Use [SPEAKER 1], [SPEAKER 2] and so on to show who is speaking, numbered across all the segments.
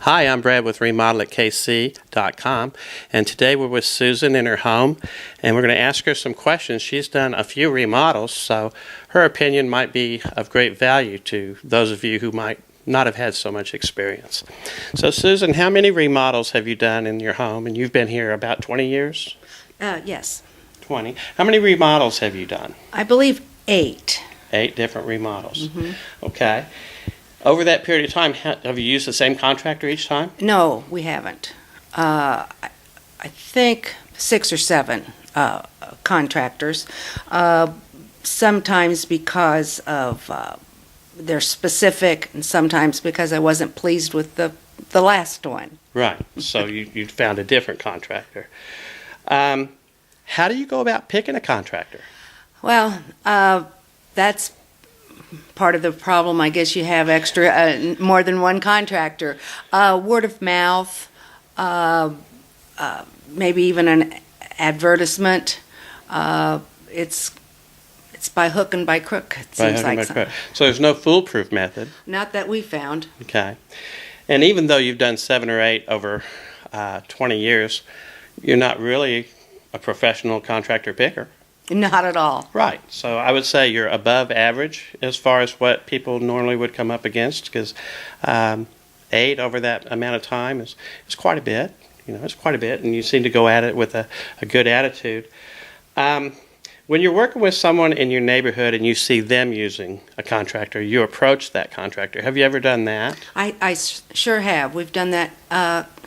[SPEAKER 1] Hi, I'm Brad with remodel@kc.com, and today we're with Susan in her home, and we're going to ask her some questions. She's done a few remodels, so her opinion might be of great value to those of you who might not have had so much experience. So Susan, how many remodels have you done in your home? And you've been here about 20 years?
[SPEAKER 2] Yes.
[SPEAKER 1] 20. How many remodels have you done?
[SPEAKER 2] I believe 8.
[SPEAKER 1] 8 different remodels.
[SPEAKER 2] Mm-hmm.
[SPEAKER 1] Okay. Over that period of time, have you used the same contractor each time?
[SPEAKER 2] No, we haven't. I think 6 or 7 contractors. Sometimes because of they're specific, and sometimes because I wasn't pleased with the last one.
[SPEAKER 1] Right. So you found a different contractor. How do you go about picking a contractor?
[SPEAKER 2] Well, that's part of the problem. I guess you have more than one contractor. Word of mouth, maybe even an advertisement. It's by hook and by crook, it seems like.
[SPEAKER 1] So there's no foolproof method?
[SPEAKER 2] Not that we found.
[SPEAKER 1] Okay. And even though you've done 7 or 8 over 20 years, you're not really a professional contractor picker.
[SPEAKER 2] Not at all.
[SPEAKER 1] Right. So I would say you're above average as far as what people normally would come up against, because 8 over that amount of time is quite a bit. It's quite a bit, and you seem to go at it with a good attitude. When you're working with someone in your neighborhood and you see them using a contractor, you approach that contractor. Have you ever done that?
[SPEAKER 2] I sure have. We've done that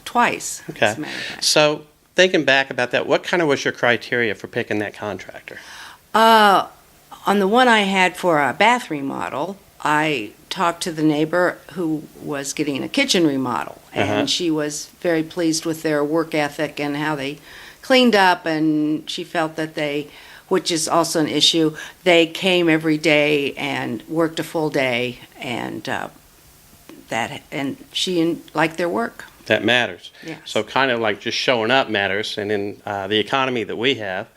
[SPEAKER 2] twice.
[SPEAKER 1] Okay.
[SPEAKER 2] As a matter of fact.
[SPEAKER 1] So thinking back about that, what kind of was your criteria for picking that contractor?
[SPEAKER 2] On the one I had for a bath remodel, I talked to the neighbor who was getting a kitchen remodel, and she was very pleased with their work ethic and how they cleaned up, and she felt that which is also an issue, they came every day and worked a full day, and she liked their work.
[SPEAKER 1] That matters.
[SPEAKER 2] Yes.
[SPEAKER 1] So kind of like just showing up matters, and in the economy that we have,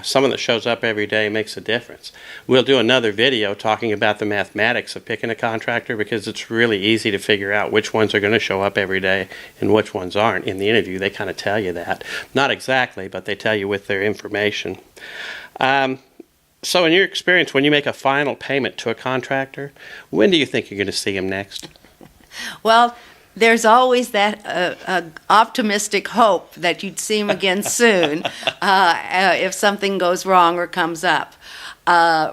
[SPEAKER 1] someone that shows up every day makes a difference. We'll do another video talking about the mathematics of picking a contractor, because it's really easy to figure out which ones are going to show up every day and which ones aren't. In the interview, they kind of tell you that. Not exactly, but they tell you with their information. So in your experience, when you make a final payment to a contractor, when do you think you're going to see him next?
[SPEAKER 2] Well, there's always that optimistic hope that you'd see him again soon if something goes wrong or comes up.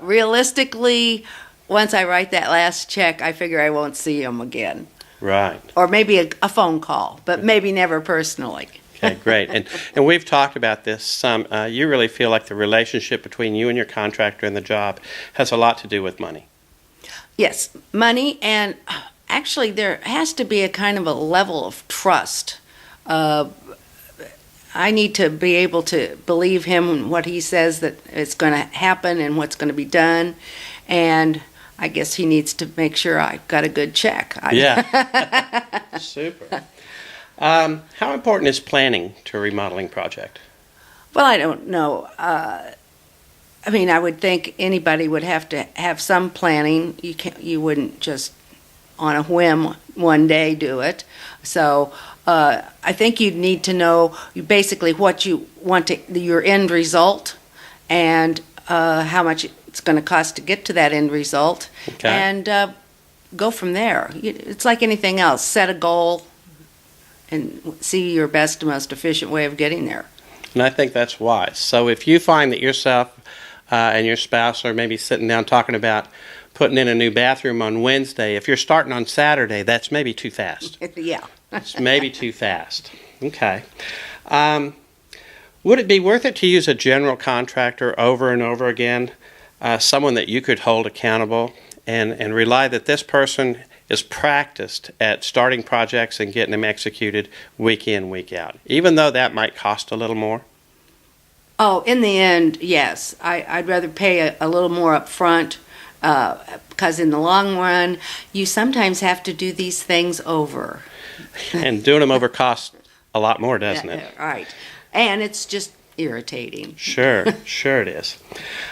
[SPEAKER 2] Realistically, once I write that last check, I figure I won't see him again.
[SPEAKER 1] Right.
[SPEAKER 2] Or maybe a phone call, but maybe never personally.
[SPEAKER 1] Okay, great. And we've talked about this some. You really feel like the relationship between you and your contractor and the job has a lot to do with money.
[SPEAKER 2] Yes, money, and actually there has to be a kind of a level of trust. I need to be able to believe him and what he says that it's going to happen and what's going to be done, and I guess he needs to make sure I've got a good check.
[SPEAKER 1] Yeah. Super. How important is planning to a remodeling project?
[SPEAKER 2] Well, I don't know. I would think anybody would have to have some planning. You wouldn't just on a whim one day do it. So I think you'd need to know basically what you want your end result, and how much it's going to cost to get to that end result,
[SPEAKER 1] okay.
[SPEAKER 2] And go from there. It's like anything else. Set a goal and see your best and most efficient way of getting there.
[SPEAKER 1] And I think that's wise. So if you find that yourself and your spouse are maybe sitting down talking about putting in a new bathroom on Wednesday, if you're starting on Saturday, that's maybe too fast.
[SPEAKER 2] Yeah.
[SPEAKER 1] It's maybe too fast. Okay. Would it be worth it to use a general contractor over and over again, someone that you could hold accountable and rely that this person is practiced at starting projects and getting them executed week in, week out, even though that might cost a little more?
[SPEAKER 2] Oh, in the end, yes. I'd rather pay a little more up front, because in the long run, you sometimes have to do these things over.
[SPEAKER 1] And doing them over costs a lot more, doesn't it?
[SPEAKER 2] Right. And it's just irritating.
[SPEAKER 1] Sure it is.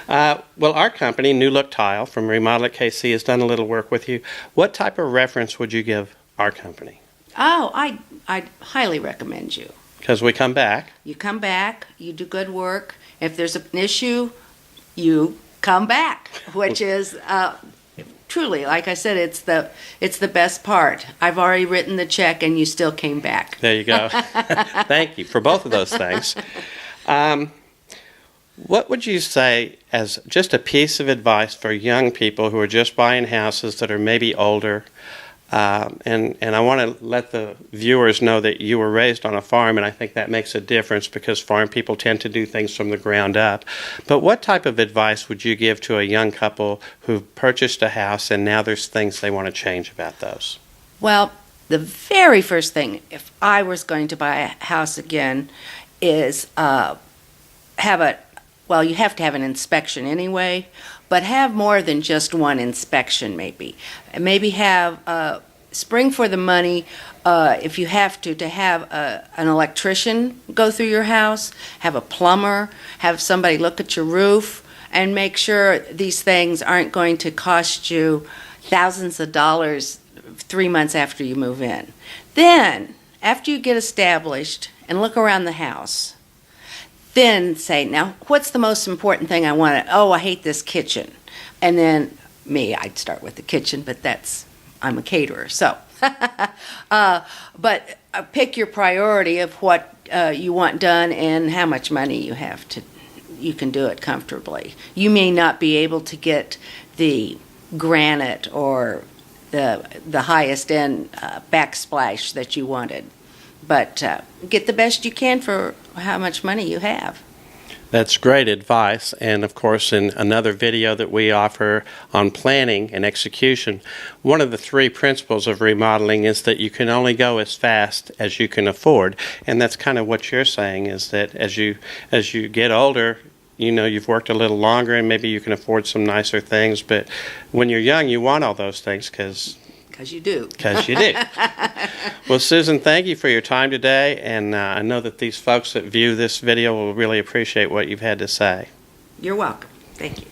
[SPEAKER 1] Well, our company, New Look Tile from Remodel at KC, has done a little work with you. What type of reference would you give our company?
[SPEAKER 2] Oh, I highly recommend you.
[SPEAKER 1] Because we come back.
[SPEAKER 2] You come back, you do good work. If there's an issue, you come back, which is truly, like I said, it's the best part. I've already written the check, and you still came back.
[SPEAKER 1] There you go. Thank you for both of those things. What would you say as just a piece of advice for young people who are just buying houses that are maybe older? And I want to let the viewers know that you were raised on a farm, and I think that makes a difference because farm people tend to do things from the ground up. But what type of advice would you give to a young couple who've purchased a house and now there's things they want to change about those?
[SPEAKER 2] Well, the very first thing, if I was going to buy a house again, is you have to have an inspection anyway, but have more than just one inspection maybe. Maybe have spring for the money if you have to have an electrician go through your house, have a plumber, have somebody look at your roof, and make sure these things aren't going to cost you thousands of dollars 3 months after you move in. Then, after you get established and look around the house, then say, now, what's the most important thing I want? Oh, I hate this kitchen. And then I'd start with the kitchen, but I'm a caterer. So, but pick your priority of what you want done and how much money you have you can do it comfortably. You may not be able to get the granite or the highest end backsplash that you wanted, but get the best you can for how much money you have.
[SPEAKER 1] That's great advice. And of course, in another video that we offer on planning and execution, one of the 3 principles of remodeling is that you can only go as fast as you can afford. And that's kind of what you're saying, is that as you get older, you've worked a little longer and maybe you can afford some nicer things. But when you're young, you want all those things because
[SPEAKER 2] you do.
[SPEAKER 1] Because you do. Well, Susan, thank you for your time today, and I know that these folks that view this video will really appreciate what you've had to say.
[SPEAKER 2] You're welcome. Thank you.